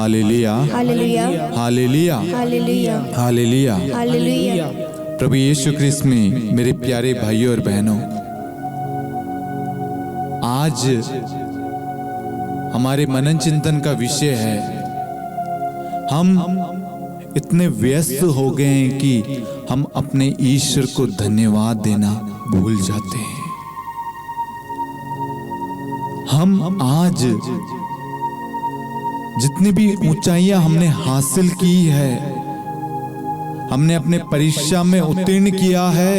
Hallelujah, hallelujah, hallelujah, hallelujah, hallelujah. Hallelujah. प्रभु यीशु ख्रिस्त में मेरे प्यारे भाइयों और बहनों, आज हमारे मनन चिंतन का विषय है, हम इतने व्यस्त हो गए हैं कि हम अपने ईश्वर को धन्यवाद देना भूल जाते हैं। हम आज जितनी भी ऊंचाइयां हमने हासिल की है, हमने अपने परीक्षा में उत्तीर्ण किया है,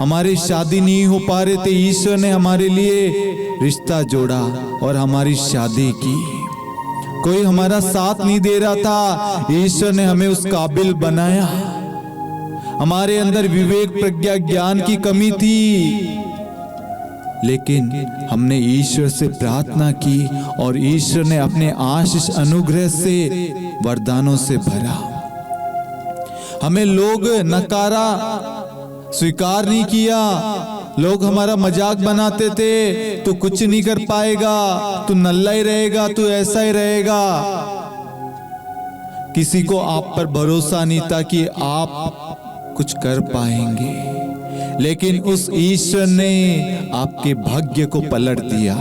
हमारी शादी नहीं हो पा रहे थे, ईश्वर ने हमारे लिए रिश्ता जोड़ा और हमारी शादी की। कोई हमारा साथ नहीं दे रहा था, ईश्वर ने हमें उस काबिल बनाया। हमारे अंदर विवेक, प्रज्ञा, ज्ञान की कमी थी, लेकिन हमने ईश्वर से प्रार्थना की और ईश्वर ने अपने आशीष अनुग्रह से वरदानों से भरा। हमें लोग नकारा, स्वीकार नहीं किया, लोग हमारा मजाक बनाते थे, तू कुछ नहीं कर पाएगा, तू नल्ला ही रहेगा, तू ऐसा ही रहेगा। किसी को आप पर भरोसा नहीं था कि आप कुछ कर पाएंगे, लेकिन उस ईश्वर ने आपके भाग्य को पलट दिया।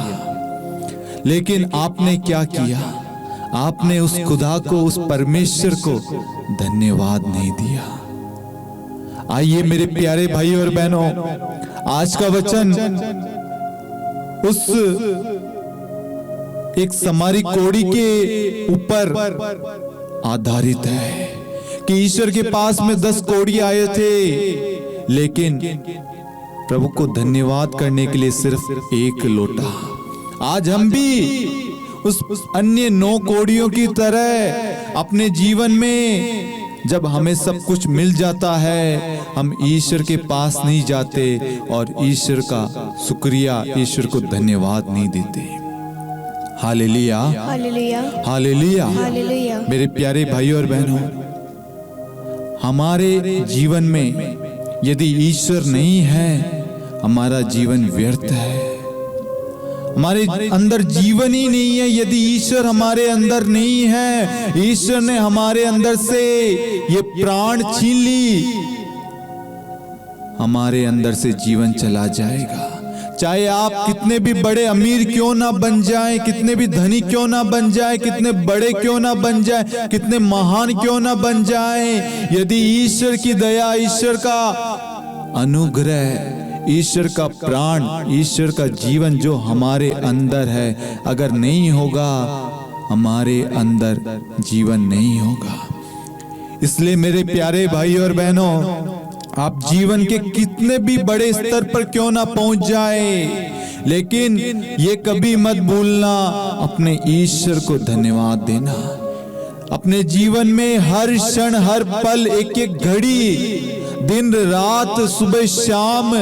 लेकिन आपने क्या किया? आपने उस खुदा को, उस परमेश्वर को धन्यवाद नहीं दिया। आइए मेरे प्यारे भाई और बहनों, आज का वचन उस एक समारी कोड़ी के ऊपर आधारित है कि ईश्वर के पास में 10 कोड़ी आए थे, लेकिन प्रभु को धन्यवाद करने के लिए सिर्फ 1 लोटा। आज हम भी उस अन्य 9 कोड़ियों की तरह अपने जीवन में जब हमें सब कुछ मिल जाता है, हम ईश्वर के पास नहीं जाते और ईश्वर का शुक्रिया, ईश्वर को धन्यवाद नहीं देते। Hallelujah, hallelujah, hallelujah. हालेलुया। मेरे प्यारे भाइयों और बहनों, हमारे जीवन में यदि ईश्वर नहीं है, हमारा जीवन व्यर्थ है। हमारे अंदर जीवन ही नहीं है यदि ईश्वर हमारे अंदर नहीं है। ईश्वर ने हमारे अंदर से ये प्राण छीन ली, हमारे अंदर से जीवन चला जाएगा। चाहे आप कितने भी बड़े अमीर क्यों ना बन जाएं, कितने भी धनी क्यों ना बन जाएं, कितने बड़े क्यों ना बन जाएं, कितने महान क्यों ना बन जाएं, यदि ईश्वर की दया, ईश्वर का अनुग्रह, ईश्वर का प्राण, ईश्वर का जीवन जो हमारे अंदर है, अगर नहीं होगा, हमारे अंदर जीवन नहीं होगा। इसलिए मेरे प्यारे भाई और बहनों, आप जीवन के कितने भी बड़े स्तर पर क्यों ना पहुंच जाए, लेकिन ये कभी मत भूलना अपने ईश्वर को धन्यवाद देना। अपने जीवन में हर क्षण, हर पल, एक एक घड़ी, दिन रात, सुबह शाम,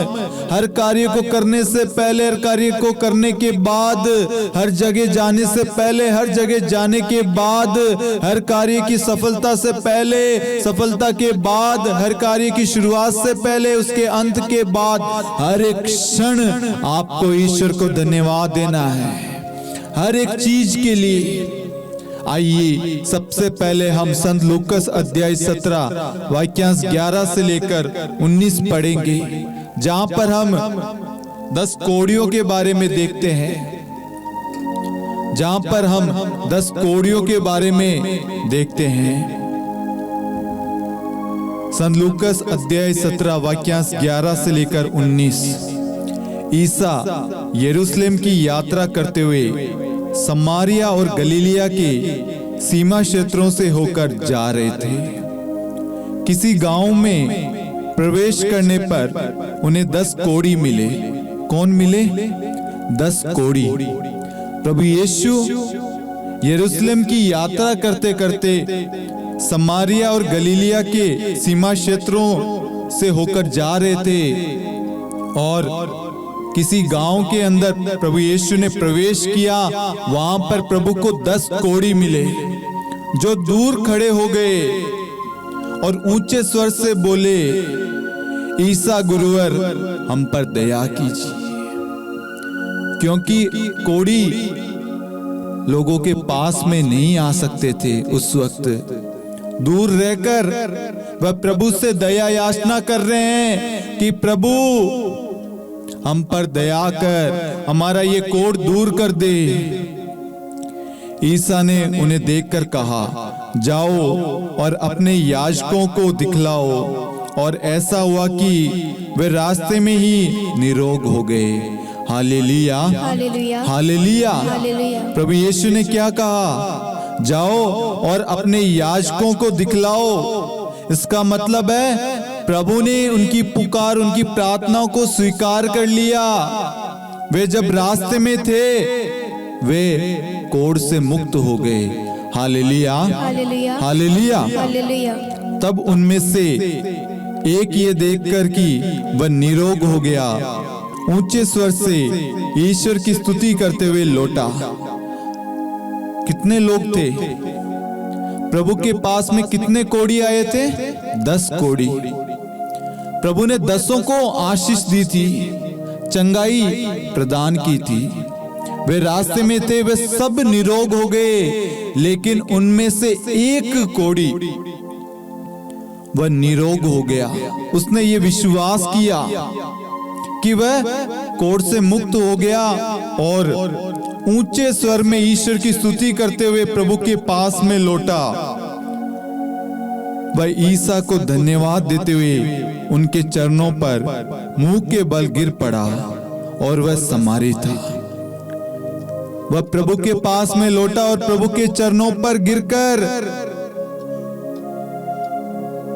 हर कार्य को करने से पहले, हर कार्य को करने के बाद, हर जगह जाने से पहले, हर जगह जाने के बाद, हर कार्य की सफलता से पहले, सफलता के बाद, हर कार्य की शुरुआत से पहले, उसके अंत के बाद, हर एक क्षण आपको ईश्वर को धन्यवाद देना है, हर एक चीज के लिए। आइए सबसे पहले हम संत लूकस अध्याय 17 वाक्यांश 11 से लेकर 19 पढ़ेंगे, जहां पर हम 10 कोड़ियों के बारे में देखते हैं, जहां पर हम 10 कोड़ियों के बारे में देखते हैं। संत लूकस अध्याय 17 वाक्यांश 11 से लेकर 19। ईसा यरूशलेम की यात्रा करते हुए समारिया और गलीलिया के सीमा क्षेत्रों से होकर जा रहे थे। किसी गांव में प्रवेश करने पर उन्हें 10 कोड़ी मिले। कौन मिले? 10 कोड़ी। प्रभु यीशु यरूशलेम की यात्रा करते करते समारिया और गलीलिया के सीमा क्षेत्रों से होकर जा रहे थे और किसी गांव के अंदर प्रभु यीशु ने प्रवेश किया। वहां पर प्रभु को 10 कोड़ी मिले, जो दूर खड़े हो गए और ऊंचे स्वर से बोले, ईसा गुरुवर हम पर दया कीजिए। क्योंकि कोड़ी लोगों के पास में नहीं आ सकते थे। उस वक्त दूर रहकर वह प्रभु से दया याचना कर रहे हैं कि प्रभु हम पर दया कर, हमारा ये कोढ़ दूर कर दे। ईसा ने उन्हें देखकर कहा, जाओ और अपने याजकों को दिखलाओ। और ऐसा हुआ कि वे रास्ते में ही निरोग हो गए। Hallelujah, hallelujah, hallelujah. हालेलुया। प्रभु यीशु ने क्या कहा? जाओ और अपने याजकों को दिखलाओ। इसका मतलब है प्रभु ने उनकी पुकार, उनकी प्रार्थनाओं को स्वीकार कर लिया। वे जब रास्ते में थे वे कोढ़ से मुक्त हो गए। Hallelujah, hallelujah, hallelujah. हालेलुया। तब उनमें से एक ये देखकर कि वह निरोग हो गया, ऊंचे स्वर से ईश्वर की स्तुति करते हुए लौटा। कितने लोग थे प्रभु के पास में? कितने कोढ़ी आए थे? 10 कोढ़ी। प्रभु ने 10 को आशीष दी थी, चंगाई प्रदान की थी। वे रास्ते में थे, वे सब निरोग हो गए, लेकिन उनमें से एक कोढ़ी वह निरोग हो गया। उसने ये विश्वास किया कि वह कोढ़ से मुक्त हो गया और ऊंचे स्वर में ईश्वर की स्तुति करते हुए प्रभु के पास में लौटा। वह ईसा को धन्यवाद देते हुए उनके चरणों पर मुंह के बल गिर पड़ा और वह समारी था। वह प्रभु के पास में लौटा और प्रभु के चरणों पर गिरकर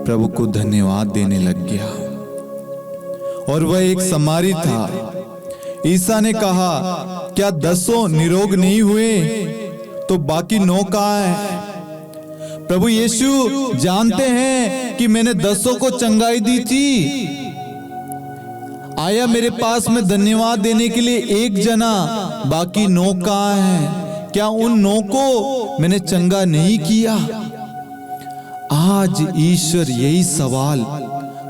प्रभु को धन्यवाद देने लग गया। और वह एक समारी था। ईसा ने कहा, क्या 10 निरोग नहीं हुए? तो बाकी 9 कहाँ हैं? प्रभु यीशु जानते हैं कि मैंने 10 को चंगाई दी थी। आया मेरे पास में धन्यवाद देने के लिए एक जना, बाकी 9 कहाँ हैं? क्या उन 9 को मैंने चंगा नहीं किया? आज ईश्वर यही सवाल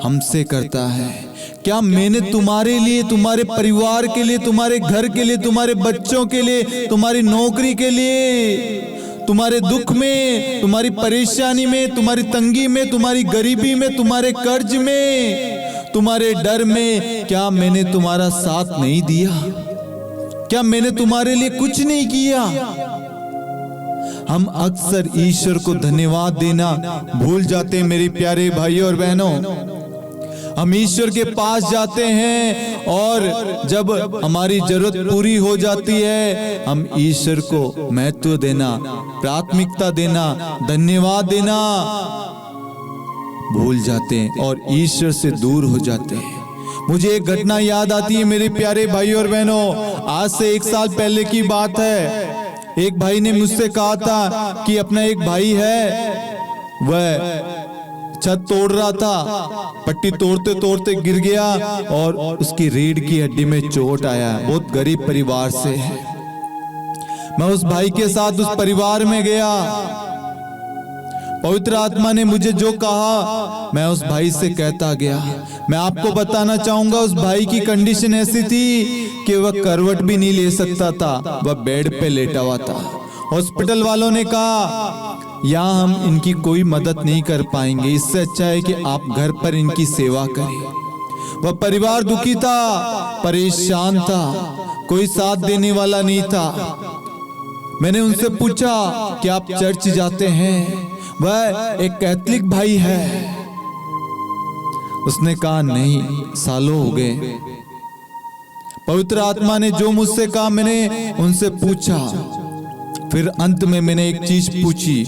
हमसे करता है। क्या मैंने तुम्हारे लिए, तुम्हारे परिवार के लिए, तुम्हारे घर के लिए, तुम्हारे बच्चों के लिए, तुम्हारी नौकरी के लिए, तुम्हारे दुख में, तुम्हारी परेशानी में, तुम्हारी तंगी में, तुम्हारी गरीबी में, तुम्हारे कर्ज में, तुम्हारे डर में, क्या मैंने तुम्हारा साथ नहीं दिया? क्या मैंने तुम्हारे लिए कुछ नहीं किया? हम अक्सर ईश्वर को धन्यवाद देना भूल जाते हैं। मेरे प्यारे भाइयों और बहनों, हम ईश्वर के पास जाते हैं और जब हमारी जरूरत पूरी हो जाती है हम ईश्वर को महत्व देना, प्राथमिकता देना, धन्यवाद देना भूल जाते हैं और ईश्वर से दूर हो जाते हैं। मुझे एक घटना याद आती है मेरे प्यारे भाइयों और बहनों। आज से 1 साल पहले की बात है। एक भाई ने मुझसे कहा था कि अपना एक भाई है, वह छत तोड़ रहा था, पट्टी तोड़ते तोड़ते गिर गया और उसकी रीढ़ की हड्डी में चोट आया। बहुत गरीब परिवार से है। मैं उस भाई के साथ उस परिवार में गया। पवित्र आत्मा ने मुझे जो कहा मैं उस भाई से कहता गया। मैं आपको बताना चाहूंगा, उस भाई की कंडीशन ऐसी थी कि वह करवट भी नहीं ले सकता था, वह बेड पे लेटा हुआ था। हॉस्पिटल वालों ने कहा यहाँ हम इनकी कोई मदद नहीं कर पाएंगे, इससे अच्छा है कि आप घर पर इनकी सेवा करें। वह परिवार दुखी था, परेशान था, कोई साथ देने वाला नहीं था। मैंने उनसे पूछा कि आप चर्च जाते हैं? वह एक कैथलिक भाई है। उसने कहा नहीं, सालों हो गए। पवित्र आत्मा ने जो मुझसे कहा मैंने उनसे पूछा। फिर अंत में मैंने एक चीज पूछी,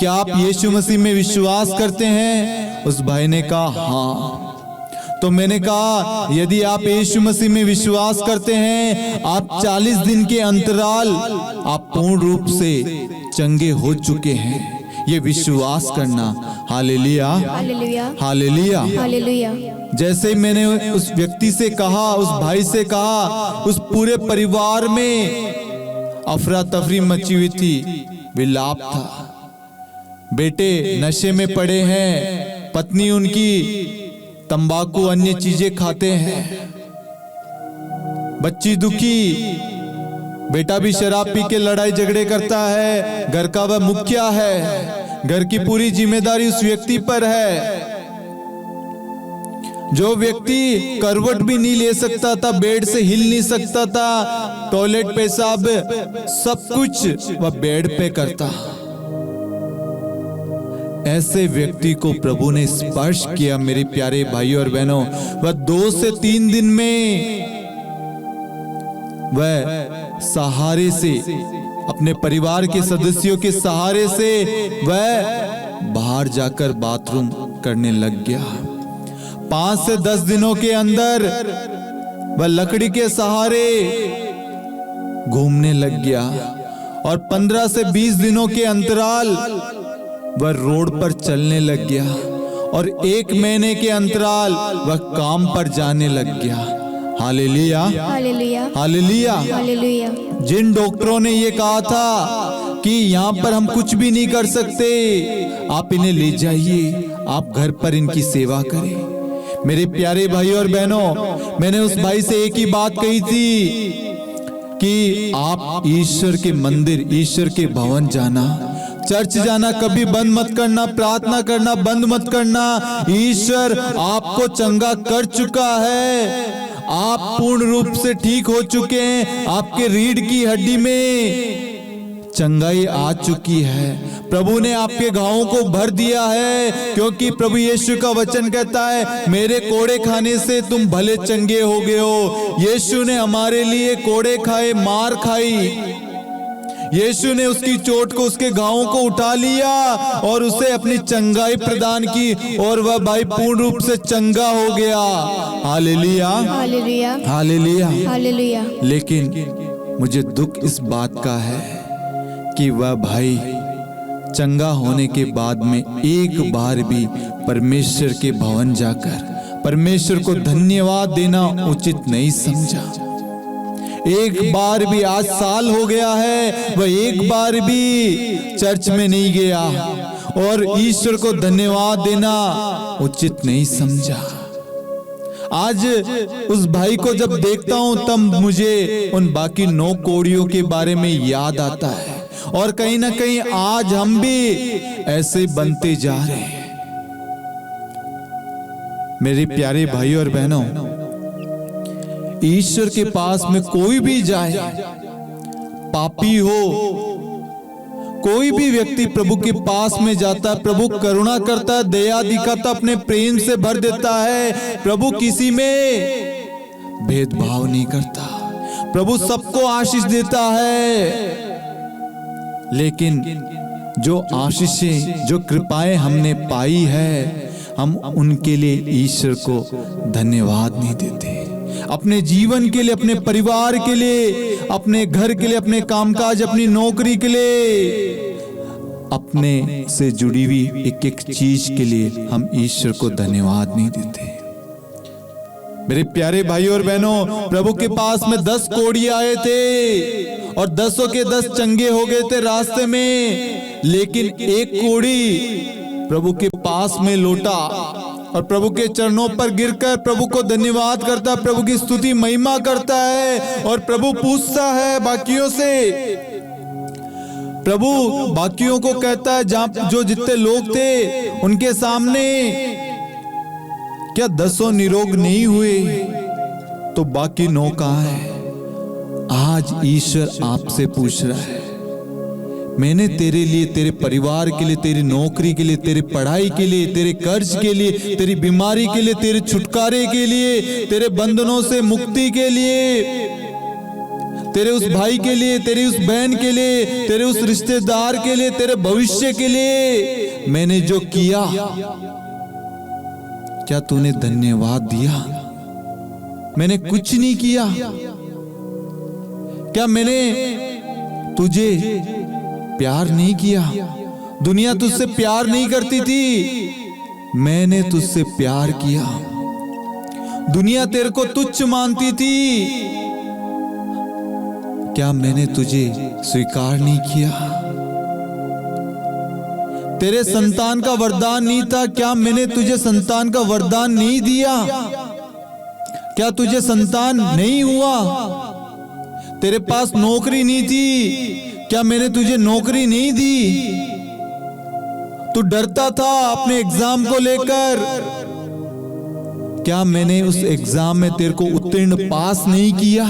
क्या आप यीशु मसीह में विश्वास करते हैं? उस भाई ने कहा हाँ। तो मैंने कहा यदि आप यीशु मसीह में विश्वास करते हैं, आप 40 दिन के अंतराल आप पूर्ण रूप से चंगे हो चुके हैं, ये विश्वास करना। Hallelujah, hallelujah, hallelujah, hallelujah. जैसे मैंने उस व्यक्ति से कहा, उस भाई से कहा, उस पूरे परिवार में अफरा तफरी मची हुई थी, विलाप था। बेटे नशे में पड़े हैं, पत्नी उनकी तंबाकू अन्य चीजें खाते हैं, बच्ची दुखी, बेटा भी शराब पी के लड़ाई झगड़े करता है, घर का वह मुखिया है, घर की पूरी जिम्मेदारी उस व्यक्ति पर है। जो व्यक्ति करवट भी नहीं ले सकता था, बेड से हिल नहीं सकता था, टॉयलेट पेशाब सब कुछ वह बेड पे करता, ऐसे व्यक्ति को प्रभु ने स्पर्श किया। मेरे प्यारे भाइयों और बहनों, वह 2 से 3 दिन में वह सहारे से, अपने परिवार के सदस्यों के सहारे से वह बाहर जाकर बाथरूम करने लग गया। 5 से 10 दिनों के अंदर वह लकड़ी के सहारे घूमने लग गया और 15 से 20 दिनों के अंतराल वह रोड पर चलने लग गया और 1 महीने के अंतराल वह काम पर जाने लग गया। Hallelujah, hallelujah, hallelujah. हालेलुया। जिन डॉक्टरों ने ये कहा था कि यहाँ पर हम कुछ भी नहीं कर सकते, आप इन्हें ले जाइए, आप घर पर इनकी सेवा करें। मेरे प्यारे भाइयों और बहनों, मैंने उस भाई से एक ही बात कही थी कि आप ईश्वर के मंदिर, ईश्वर के भवन जाना, चर्च जाना कभी बंद मत करना, प्रार्थना करना बंद मत करना। ईश्वर आपको चंगा कर चुका है, आप पूर्ण रूप से ठीक हो चुके हैं, आपके रीढ़ की हड्डी में चंगाई आ चुकी है, प्रभु ने आपके घावों को भर दिया है, क्योंकि प्रभु यीशु का वचन कहता है मेरे कोड़े खाने से तुम भले चंगे हो गए हो। यीशु ने हमारे लिए कोड़े खाए, मार खाई, यीशु ने उसकी चोट को, उसके घावों को उठा लिया और उसे अपनी चंगाई प्रदान की और वह भाई पूर्ण रूप से चंगा हो गया। Hallelujah, hallelujah, hallelujah, hallelujah. लेकिन मुझे दुख इस बात का है कि वह भाई चंगा होने के बाद में एक बार भी परमेश्वर के भवन जाकर परमेश्वर को धन्यवाद देना उचित नहीं समझा। एक बार भी, आज साल हो गया है, वह एक बार भी चर्च में नहीं गया और ईश्वर को धन्यवाद देना उचित नहीं समझा। आज उस भाई को जब देखता हूं तब मुझे उन बाकी 9 कोड़ियों के बारे में याद आता है और कहीं ना कहीं आज हम भी ऐसे बनते जा रहे हैं। मेरे प्यारे भाइयों और बहनों, ईश्वर के पास में कोई भी जाए, पापी हो, कोई भी व्यक्ति प्रभु के पास में जाता है, प्रभु करुणा करता है, दया दिखाता, अपने प्रेम से भर देता है। प्रभु किसी में भेदभाव नहीं करता, प्रभु सबको आशीष देता है। लेकिन जो आशीषें, जो कृपाएं हमने पाई है, हम उनके लिए ईश्वर को धन्यवाद नहीं देते। अपने जीवन के लिए, अपने परिवार के लिए, अपने घर के लिए, अपने कामकाज, अपनी नौकरी के लिए, अपने से जुड़ी हुई एक एक चीज के लिए हम ईश्वर को धन्यवाद नहीं देते। मेरे प्यारे भाइयों और बहनों, प्रभु के पास में 10 कोढ़ी आए थे और 10 के 10 चंगे हो गए थे रास्ते में, लेकिन एक कोढ़ी प्रभु के पास में लौटा और प्रभु के चरणों पर गिरकर प्रभु को धन्यवाद करता, प्रभु की स्तुति महिमा करता है और प्रभु पूछता है बाकियों से, प्रभु बाकियों को कहता है जहां जो जितने लोग थे उनके सामने क्या 10 निरोग नहीं हुए, तो बाकी 9 कहां है? आज ईश्वर आपसे पूछ रहा है, मैंने तेरे लिए, तेरे परिवार के लिए, तेरी नौकरी के लिए, तेरी पढ़ाई के लिए, तेरे कर्ज के लिए, तेरी बीमारी के लिए, तेरे छुटकारे के लिए, तेरे बंधनों से मुक्ति के लिए, तेरे उस भाई के लिए, तेरी उस बहन के लिए, तेरे उस रिश्तेदार के लिए, तेरे भविष्य के लिए मैंने जो किया, क्या तूने धन्यवाद दिया? मैंने कुछ नहीं किया। क्या मैंने तुझे प्यार नहीं किया? दुनिया तुझसे प्यार नहीं करती थी, मैंने तुझसे प्यार किया। दुनिया तेरे को तुच्छ मानती थी, क्या मैंने तुझे स्वीकार नहीं किया? तेरे संतान का वरदान नहीं था, क्या मैंने तुझे संतान का वरदान नहीं दिया? क्या तुझे संतान नहीं हुआ? तेरे पास नौकरी नहीं थी, क्या मैंने तुझे नौकरी नहीं दी? तू डरता था अपने एग्जाम को लेकर, क्या मैंने उस एग्जाम में तेरे को उत्तीर्ण पास नहीं किया?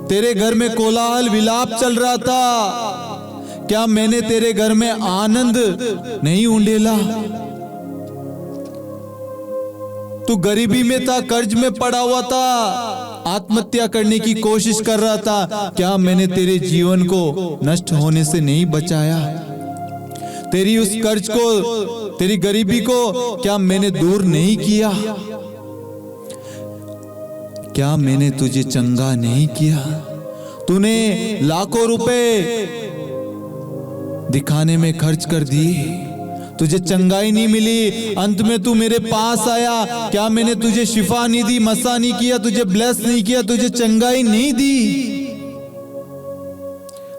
तेरे घर में कोलाहल विलाप चल रहा था, क्या मैंने तेरे घर में आनंद नहीं उंडेला? तू गरीबी में था, कर्ज में पड़ा हुआ था, आत्महत्या करने की कोशिश कर रहा था, क्या मैंने तेरे जीवन को नष्ट होने से नहीं बचाया? तेरी उस कर्ज को, तेरी गरीबी को क्या मैंने दूर नहीं किया? क्या मैंने तुझे चंगा नहीं किया? तूने लाखों रुपए दिखाने में खर्च कर दिए, तुझे चंगाई नहीं मिली, अंत में तू मेरे पास आया, क्या मैंने तुझे शिफा नहीं दी, मसा नहीं किया, तुझे ब्लेस नहीं किया, तुझे चंगाई नहीं दी?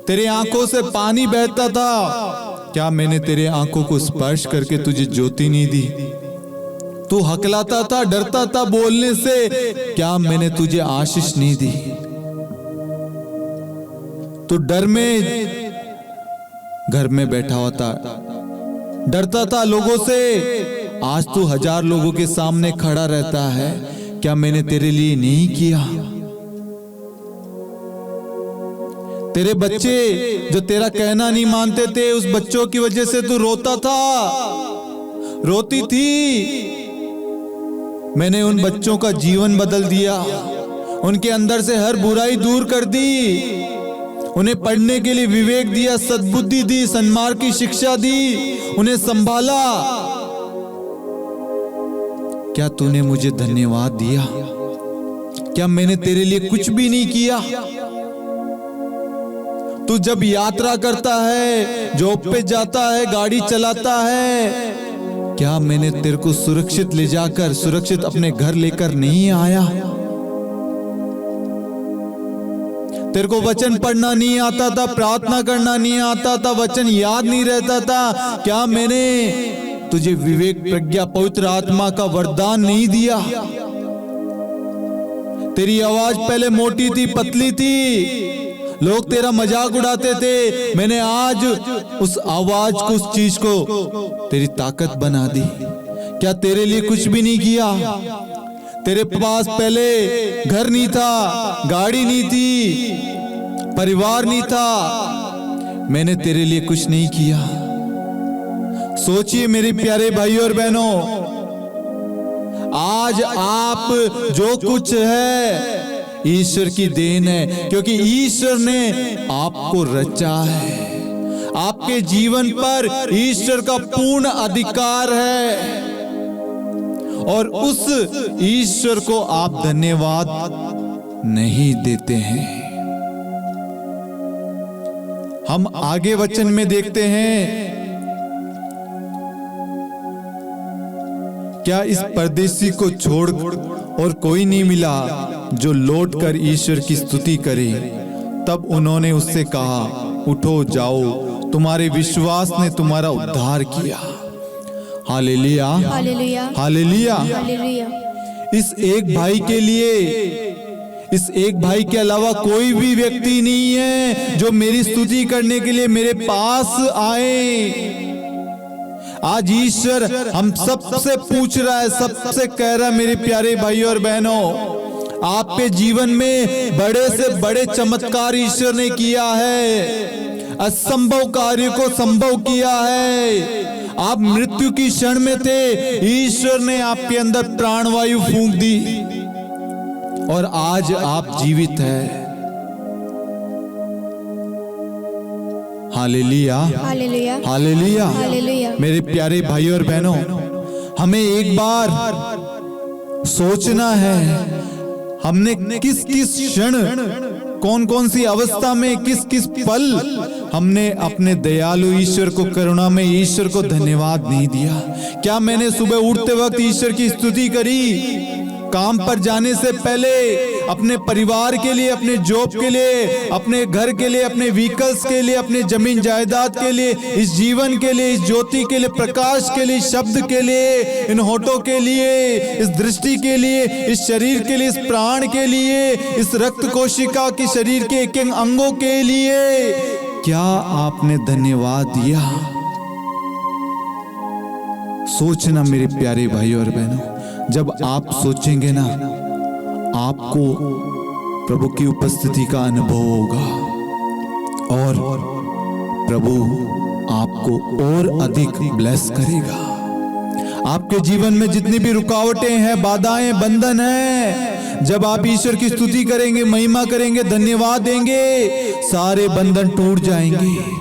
तेरे आंखों से पानी बहता था, क्या मैंने तेरे आंखों को स्पर्श करके तुझे ज्योति नहीं दी? तू हकलाता था, डरता था बोलने से, क्या मैंने तुझे आशीष नहीं दी? तू डर में घर में बैठा हुआ था, डरता था लोगों से, आज तू 1000 लोगों के सामने खड़ा रहता है, क्या मैंने तेरे लिए नहीं किया? तेरे बच्चे जो तेरा कहना नहीं मानते थे, उस बच्चों की वजह से तू रोता था, रोती थी, मैंने उन बच्चों का जीवन बदल दिया, उनके अंदर से हर बुराई दूर कर दी, उन्हें पढ़ने के लिए विवेक दिया, सद्बुद्धि दी, सन्मार्ग की शिक्षा दी, उन्हें संभाला। क्या तूने मुझे धन्यवाद दिया? क्या मैंने तेरे लिए कुछ भी नहीं किया? तू जब यात्रा करता है, जॉब पे जाता है, गाड़ी चलाता है, क्या मैंने तेरे को सुरक्षित ले जाकर सुरक्षित अपने घर लेकर नहीं आया? तेरे को वचन पढ़ना नहीं आता था, प्रार्थना करना नहीं आता था, वचन याद नहीं रहता था, क्या मैंने तुझे विवेक, प्रज्ञा, पवित्र आत्मा का वरदान नहीं दिया? तेरी आवाज पहले मोटी थी, पतली थी, लोग तेरा मजाक उड़ाते थे, मैंने आज उस आवाज को, उस चीज को तेरी ताकत बना दी। क्या तेरे लिए कुछ भी नहीं किया? तेरे पास पहले घर नहीं था, गाड़ी नहीं थी, परिवार नहीं था, मैंने तेरे लिए कुछ नहीं किया। सोचिए मेरे प्यारे भाइयों और बहनों, आज आप जो कुछ है ईश्वर की देन है, क्योंकि ईश्वर ने आपको रचा है, आपके जीवन पर ईश्वर का पूर्ण अधिकार है, और उस ईश्वर को आप धन्यवाद नहीं देते हैं। हम आगे वचन में देखते हैं, क्या इस परदेसी को छोड़ और कोई नहीं मिला जो लौट कर ईश्वर की स्तुति करे? तब उन्होंने उससे कहा, उठो जाओ, तुम्हारे विश्वास ने तुम्हारा उद्धार किया। Hallelujah, hallelujah, hallelujah. हालेलुया। इस एक भाई के लिए, इस एक भाई के अलावा कोई भी व्यक्ति नहीं है जो मेरी स्तुति करने के लिए मेरे पास आए। आज ईश्वर हम सबसे पूछ रहा है, सबसे कह रहा है, मेरे प्यारे भाइयों और बहनों, आपके जीवन में बड़े से बड़े चमत्कार ईश्वर ने किया है, असंभव कार्य को संभव किया है। आप मृत्यु की क्षण में थे, ईश्वर ने आपके अंदर प्राणवायु फूंक दी और आज आप जीवित हैं। Hallelujah, hallelujah, hallelujah. हालेलुया। मेरे प्यारे भाइयों और बहनों, हमें एक बार सोचना है, हमने किस किस क्षण, कौन कौन सी अवस्था में, किस किस पल हमने अपने दयालु ईश्वर को, करुणा में ईश्वर को धन्यवाद नहीं दिया। क्या मैंने सुबह उठते वक्त ईश्वर की स्तुति करी? काम पर जाने से पहले अपने परिवार के लिए, अपने जॉब के लिए, अपने घर के लिए, अपने व्हीकल्स के लिए, अपने जमीन जायदाद के लिए, इस जीवन के लिए, इस ज्योति के लिए, प्रकाश के लिए, शब्द के लिए, इन होठों के लिए, इस दृष्टि के लिए, इस शरीर के लिए, इस प्राण के लिए, इस रक्त कोशिका के शरीर के एक एक अंगों के लिए क्या आपने धन्यवाद दिया? सोचना मेरे प्यारे भाइयों और बहनों, जब आप सोचेंगे ना, आपको प्रभु की उपस्थिति का अनुभव होगा और प्रभु आपको और अधिक ब्लेस करेगा। आपके जीवन में जितनी भी रुकावटें हैं, बाधाएं, बंधन हैं, जब आप ईश्वर की स्तुति करेंगे, महिमा करेंगे, धन्यवाद देंगे, सारे बंधन टूट जाएंगे।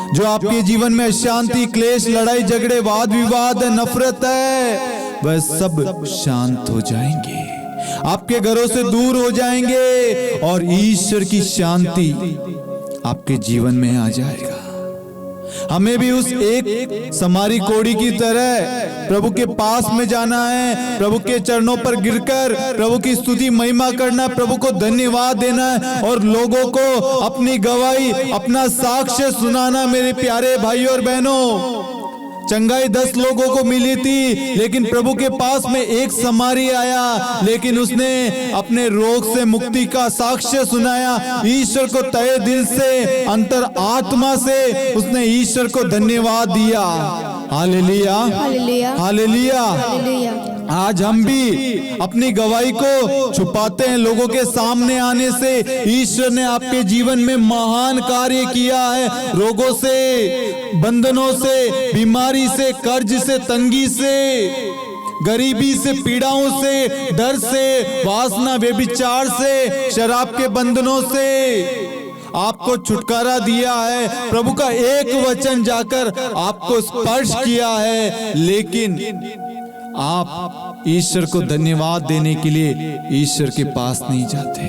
जो आपके जीवन में अशांति, क्लेश, लड़ाई झगड़े, वाद विवाद है, नफरत है, वह सब शांत हो जाएंगे, आपके घरों से दूर हो जाएंगे और ईश्वर की शांति आपके जीवन में आ जाएगा। हमें भी उस एक समारी कोड़ी की तरह प्रभु के पास में जाना है, प्रभु के चरणों पर गिरकर प्रभु की स्तुति महिमा करना, प्रभु को धन्यवाद देना है और लोगों को अपनी गवाही, अपना साक्ष्य सुनाना। मेरे प्यारे भाइयों और बहनों, चंगाई 10 लोगों को मिली थी, लेकिन प्रभु के पास में एक समारी आया, लेकिन उसने अपने रोग से मुक्ति का साक्ष्य सुनाया। ईश्वर को तहे दिल से, अंतर आत्मा से उसने ईश्वर को धन्यवाद दिया। Hallelujah, hallelujah, hallelujah. हालेलुया। आज हम भी अपनी गवाही को छुपाते हैं लोगों के सामने आने से। ईश्वर ने आपके जीवन में महान कार्य किया है। रोगों से, बंधनों से, बीमारी से, कर्ज से, तंगी से, गरीबी से, पीड़ाओं से, डर से, वासना, व्यभिचार से, शराब के बंधनों से आपको छुटकारा दिया है। प्रभु का एक वचन जाकर आपको स्पर्श किया है, लेकिन आप ईश्वर को धन्यवाद देने के लिए ईश्वर के पास नहीं जाते।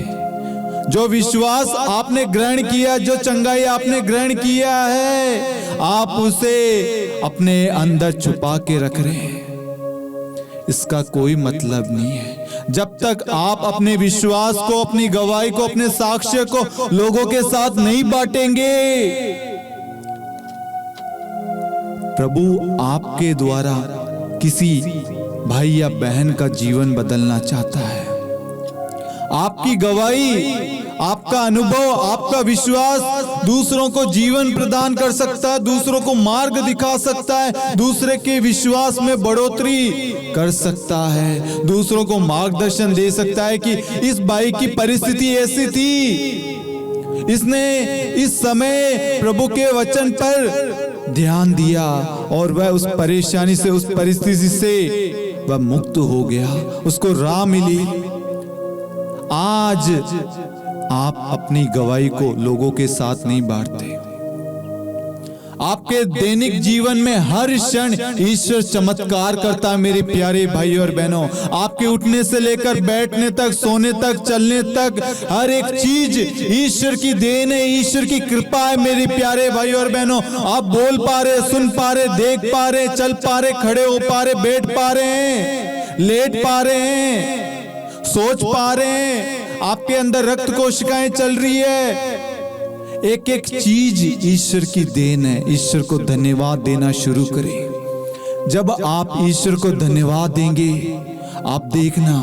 जो विश्वास आपने ग्रहण किया, जो चंगाई आपने ग्रहण किया है, आप उसे अपने अंदर छुपा के रख रहे हैं। इसका कोई मतलब नहीं है। जब तक आप अपने विश्वास को, अपनी गवाही को, अपने साक्ष्य को लोगों के साथ नहीं बांटेंगे, प्रभु आपके द्वारा किसी भाई या बहन का जीवन बदलना चाहता है। आपकी गवाही, आपका अनुभव, आपका विश्वास दूसरों को जीवन प्रदान कर सकता है, दूसरों को मार्ग दिखा सकता है, दूसरे के विश्वास में बढ़ोतरी कर सकता है, दूसरों को मार्गदर्शन दे सकता है कि इस भाई की परिस्थिति ऐसी थी, इसने इस समय प्रभु के वचन पर ध्यान दिया और वह उस परेशानी से, उस परिस्थिति से वह मुक्त हो गया, उसको राह मिली। आज आप अपनी गवाही को लोगों के साथ नहीं बांटते। आपके दैनिक जीवन में हर क्षण ईश्वर चमत्कार करता है। मेरे प्यारे भाइयों और बहनों, आपके उठने से लेकर बैठने तक, सोने तक, चलने तक, हर एक चीज ईश्वर की देन है, ईश्वर की कृपा है। मेरे प्यारे भाइयों और बहनों, आप बोल पा रहे, सुन पा रहे, देख पा रहे, चल पा रहे, खड़े हो पा रहे, बैठ पा रहे हैं, लेट पा रहे हैं, सोच पा रहे हैं, आपके अंदर रक्त कोशिकाएं चल रही है। एक एक चीज ईश्वर की देन है। ईश्वर को धन्यवाद देना शुरू करें। जब आप ईश्वर को धन्यवाद देंगे, आप देखना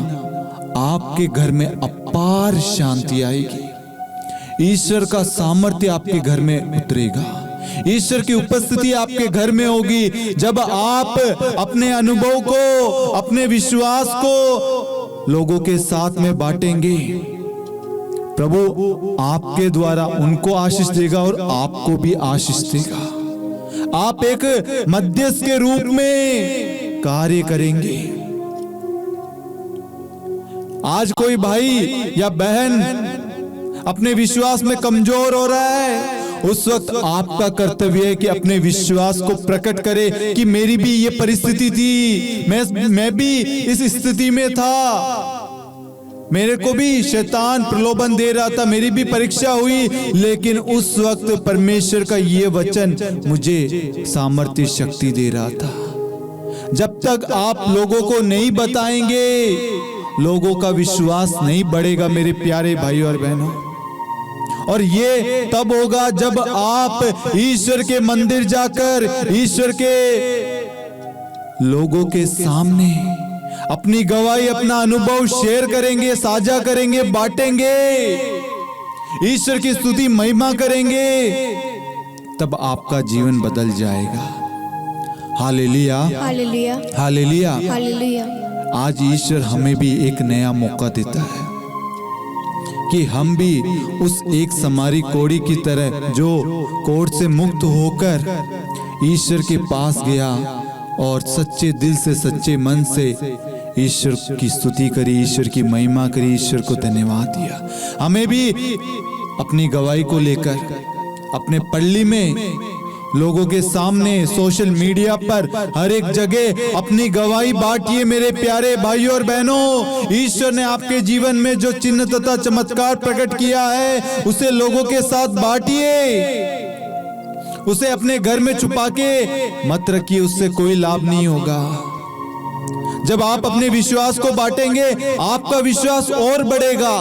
आपके घर में अपार शांति आएगी। ईश्वर का सामर्थ्य आपके घर में उतरेगा। ईश्वर की उपस्थिति आपके घर में होगी। जब आप अपने अनुभव को, अपने विश्वास को लोगों के साथ में बांटेंगे, प्रभु आपके द्वारा उनको आशीष देगा और आपको भी आशीष देगा। आप एक मध्यस्थ के रूप में कार्य करेंगे। आज कोई भाई या बहन अपने विश्वास में कमजोर हो रहा है, उस वक्त आपका कर्तव्य है कि अपने विश्वास को प्रकट करे कि मेरी भी ये परिस्थिति थी, मैं भी इस स्थिति में था, मेरे को भी शैतान प्रलोभन दे रहा था, मेरी भी परीक्षा हुई, लेकिन उस वक्त परमेश्वर का ये वचन मुझे सामर्थ्य शक्ति दे रहा था। जब तक आप लोगों को नहीं बताएंगे, लोगों का विश्वास नहीं बढ़ेगा मेरे प्यारे भाई और बहनों। और ये तब होगा जब आप ईश्वर के मंदिर जाकर ईश्वर के लोगों के सामने अपनी गवाही, अपना अनुभव शेयर करेंगे, साझा करेंगे, बांटेंगे, ईश्वर की स्तुति महिमा करेंगे, तब आपका जीवन बदल जाएगा। Hallelujah, hallelujah, hallelujah. हालेलुया। आज ईश्वर हमें भी एक नया मौका देता है कि हम भी उस एक समारी कोढ़ी की तरह जो कोढ़ से मुक्त होकर ईश्वर के पास गया और सच्चे दिल से, सच्चे मन से ईश्वर की स्तुति करी, ईश्वर की महिमा करी, ईश्वर को धन्यवाद दिया। हमें भी अपनी गवाही को लेकर अपने पल्ली में, लोगों के सामने, सोशल मीडिया पर, हर एक जगह अपनी गवाही बांटिए मेरे प्यारे भाइयों और बहनों। ईश्वर ने आपके जीवन में जो चिन्ह तथा चमत्कार प्रकट किया है उसे लोगों के साथ बांटिए। उसे अपने घर में छुपा के मत रखिए, उससे कोई लाभ नहीं होगा। जब आप अपने विश्वास को बांटेंगे आपका विश्वास और बढ़ेगा,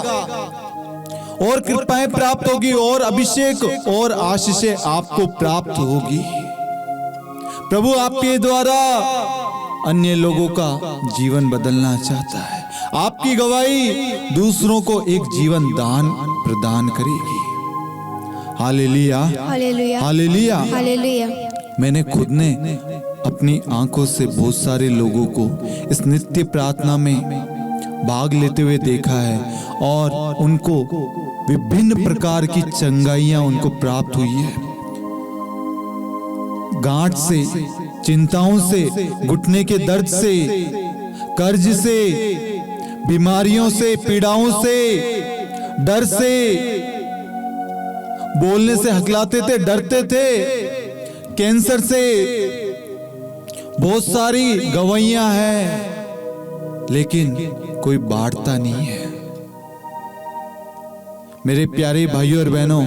और कृपाएं प्राप्त होगी, और अभिषेक और आशीषें आपको प्राप्त होगी। प्रभु आपके द्वारा अन्य लोगों का जीवन बदलना चाहता है। आपकी गवाही दूसरों को एक जीवन दान प्रदान करेगी। Hallelujah, hallelujah, hallelujah. हालेलुया। मैंने खुद ने अपनी आंखों से बहुत सारे लोगों को इस नित्य प्रार्थना में भाग लेते हुए देखा है, और उनको विभिन्न प्रकार की चंगाइयां उनको प्राप्त हुई है। गांठ से, चिंताओं से, घुटने के दर्द से, कर्ज से, बीमारियों से, पीड़ाओं से, डर से, बोलने से हकलाते थे, डरते थे, कैंसर से, बहुत सारी गवाहियां हैं, लेकिन कोई बांटता नहीं है। मेरे प्यारे भाइयों और बहनों,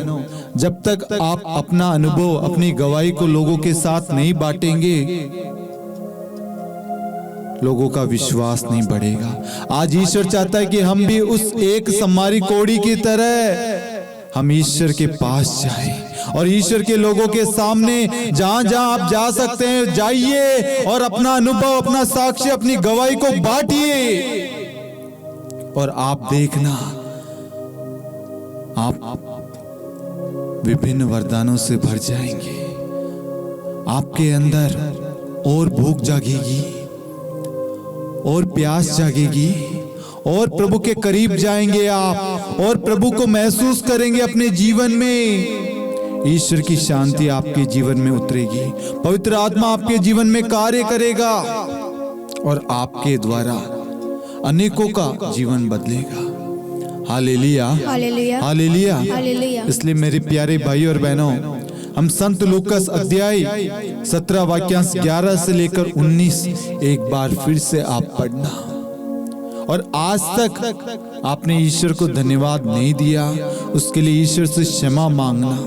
जब तक आप अपना अनुभव, अपनी गवाही को लोगों के साथ नहीं बांटेंगे, लोगों का विश्वास नहीं बढ़ेगा। आज ईश्वर चाहता है कि हम भी उस एक समारी कोढ़ी की तरह हम ईश्वर के पास जाएं और ईश्वर के लोगों के सामने जहां जहां आप जा सकते हैं जाइए और अपना अनुभव, अपना साक्ष्य, अपनी गवाही को बांटिए। और आप देखना, आप विभिन्न वरदानों से भर जाएंगे। आपके अंदर और भूख जागेगी, और प्यास जागेगी, और प्रभु के करीब जाएंगे आप, और प्रभु को महसूस करेंगे अपने जीवन में। ईश्वर की शांति आपके जीवन में उतरेगी, पवित्र आत्मा आपके जीवन में कार्य करेगा, और आपके द्वारा अनेकों का जीवन बदलेगा। Hallelujah, hallelujah, hallelujah, hallelujah. इसलिए मेरे प्यारे भाई और बहनों, हम संत लूकास अध्याय 17 वाक्यांश 11 से लेकर 19 एक बार फिर से आप पढ़ना। और आज तक आपने ईश्वर को धन्यवाद नहीं दिया, उसके लिए ईश्वर से क्षमा मांगना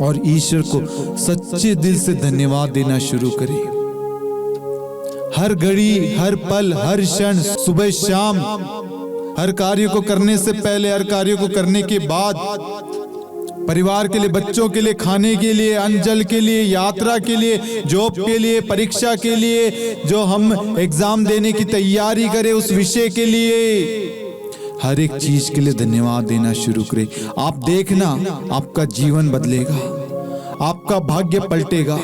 और ईश्वर को सच्चे दिल से धन्यवाद देना शुरू करें। हर घड़ी, हर पल, हर क्षण, सुबह शाम, हर कार्य को करने से पहले, हर कार्य को करने के बाद, परिवार के लिए, बच्चों के लिए, खाने के लिए, अन्न जल के लिए, यात्रा के लिए, जॉब के लिए, परीक्षा के लिए, जो हम एग्जाम देने की तैयारी करें उस विषय के लिए, हर एक चीज के लिए धन्यवाद देना शुरू करें। आप देखना, आपका जीवन बदलेगा, आपका भाग्य पलटेगा,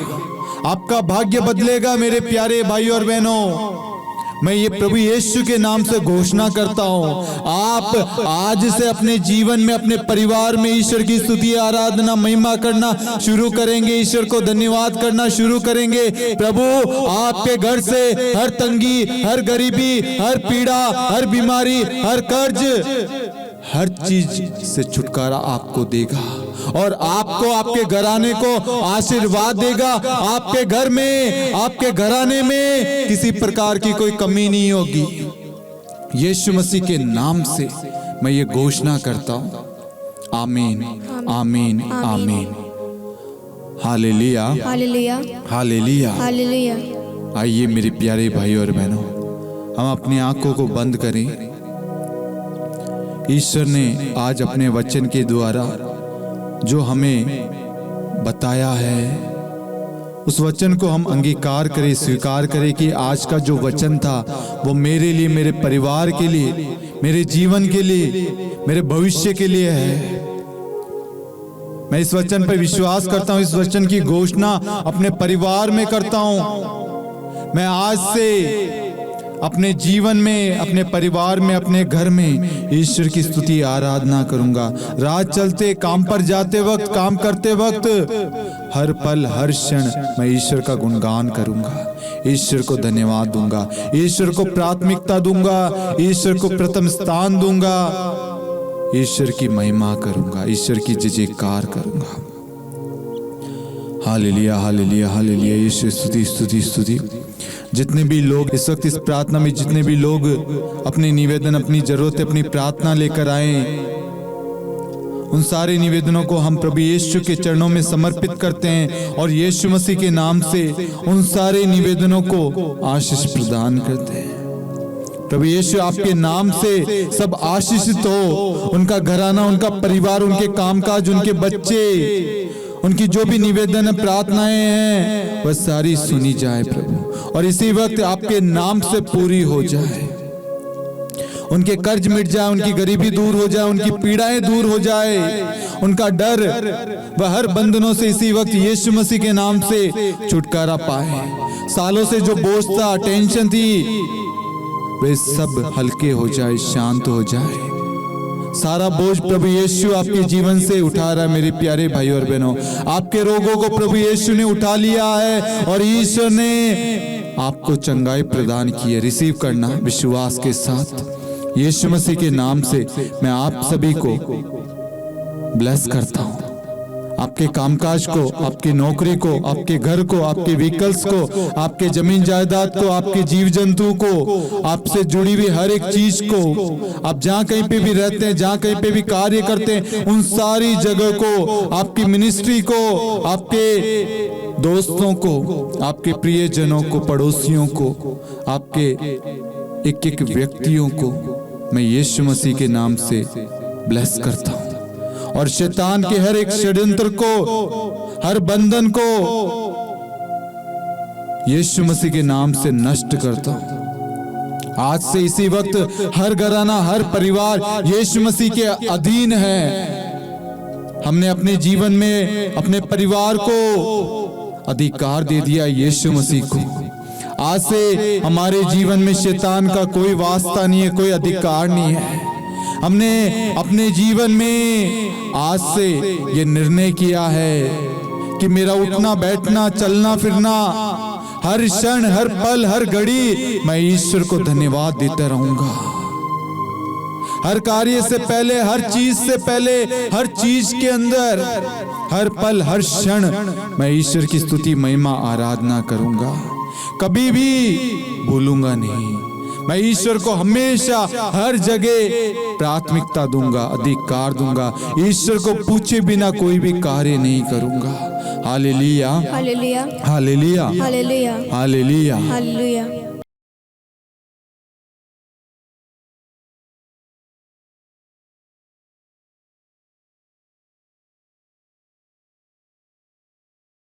आपका भाग्य बदलेगा। मेरे प्यारे भाई और बहनों, मैं ये प्रभु यीशु के नाम से घोषणा करता हूँ, आप आज से अपने जीवन में, अपने परिवार में ईश्वर की स्तुति, आराधना, महिमा करना शुरू करेंगे, ईश्वर को धन्यवाद करना शुरू करेंगे। प्रभु आपके घर से हर तंगी, हर गरीबी, हर पीड़ा, हर बीमारी, हर कर्ज, हर चीज से छुटकारा आपको देगा, और आपको, आपके घराने को आशीर्वाद देगा। आपके घर में, आपके घराने में किसी प्रकार की कोई कमी नहीं होगी। यीशु मसीह के नाम से मैं ये घोषणा करता हूँ। आमीन, आमीन, आमीन। Hallelujah, hallelujah, hallelujah. हालेलुया। आइए मेरे प्यारे भाई और बहनों, हम अपनी आंखों को बंद करें ईश्वर ने आज अपने वचन के द्वारा जो हमें बताया है, उस वचन को हम अंगीकार करें, स्वीकार करें कि आज का जो वचन था वो मेरे लिए, मेरे परिवार के लिए, मेरे जीवन के लिए, मेरे भविष्य के लिए है। मैं इस वचन पर विश्वास करता हूं, इस वचन की घोषणा अपने परिवार में करता हूं। मैं आज से अपने जीवन में, अपने परिवार में, अपने घर में ईश्वर की स्तुति आराधना करूंगा। रात चलते, काम पर जाते वक्त, काम करते वक्त, हर पल हर क्षण मैं ईश्वर का गुणगान करूंगा, ईश्वर को धन्यवाद दूंगा, ईश्वर को प्राथमिकता दूंगा, ईश्वर को प्रथम स्थान दूंगा, ईश्वर की महिमा करूंगा, ईश्वर की जय जयकार करूंगा। Hallelujah, hallelujah, hallelujah. ईश्वर स्तुति, स्तुति, स्तुति। जितने भी लोग इस वक्त इस प्रार्थना में, जितने भी लोग अपने निवेदन, अपनी जरूरत, अपनी प्रार्थना लेकर आए, उन सारे निवेदनों को हम प्रभु यीशु के चरणों में समर्पित करते हैं और यीशु मसीह के नाम से उन सारे निवेदनों को आशीष प्रदान करते हैं। प्रभु यीशु आपके नाम से सब आशीषित हो, उनका घराना, उनका परिवार, उनके कामकाज, उनके बच्चे, उनकी जो भी निवेदन, प्रार्थनाएं हैं, वह सारी सुनी जाए प्रभु, और इसी वक्त आपके नाम से पूरी हो जाए। उनके कर्ज मिट जाए, उनकी गरीबी दूर हो जाए, उनकी पीड़ाएं दूर हो जाए, उनका डर व हर बंधनों से इसी वक्त यीशु मसीह के नाम से छुटकारा पाए। सालों से जो बोझ था, टेंशन थी, वे सब हल्के हो जाए, शांत हो जाए। सारा बोझ प्रभु यीशु आपके जीवन से उठा रहा है। मेरे प्यारे भाई और बहनों, आपके रोगों को प्रभु यीशु ने उठा लिया है और ईश्वर ने आपको चंगाई प्रदान की है। रिसीव करना विश्वास के साथ। यीशु मसीह के नाम से मैं आप सभी को ब्लेस करता हूं। आपके कामकाज को, आपकी नौकरी को, आपके घर को, आपके व्हीकल्स को, आपके जमीन जायदाद को, आपके जीव जंतु को, आपसे जुड़ी हुई हर एक चीज को, आप जहां कहीं पे भी रहते हैं, जहां कहीं पे भी कार्य करते हैं, उन सारी जगह को, आपकी मिनिस्ट्री को, आपके दोस्तों को, आपके प्रियजनों को, पड़ोसियों को, आपके एक एक व्यक्तियों को मैं यीशु मसीह के नाम से ब्लेस करता हूं और शैतान के हर एक षड्यंत्र को, हर बंधन को यीशु मसीह के नाम से नष्ट करता हूं। आज से इसी वक्त हर घराना, हर परिवार यीशु मसीह के अधीन है। हमने अपने जीवन में अपने परिवार को अधिकार दे दिया यीशु मसीह को। आज से हमारे जीवन में शैतान का कोई वास्ता नहीं है, कोई अधिकार नहीं है। हमने अपने जीवन में आज से ये निर्णय किया है कि मेरा उठना, बैठना, चलना फिरना, हर क्षण, हर पल, हर घड़ी मैं ईश्वर को धन्यवाद देता रहूंगा। हर कार्य से पहले, हर चीज से पहले, हर चीज के अंदर, हर पल, हर क्षण मैं ईश्वर की स्तुति, महिमा, आराधना करूंगा। कभी भी भूलूंगा नहीं। मैं ईश्वर को हमेशा हर जगह प्राथमिकता दूंगा, अधिकार दूंगा। ईश्वर को पूछे बिना कोई भी कार्य नहीं करूंगा। Hallelujah, hallelujah, hallelujah, hallelujah, hallelujah. Hallelujah.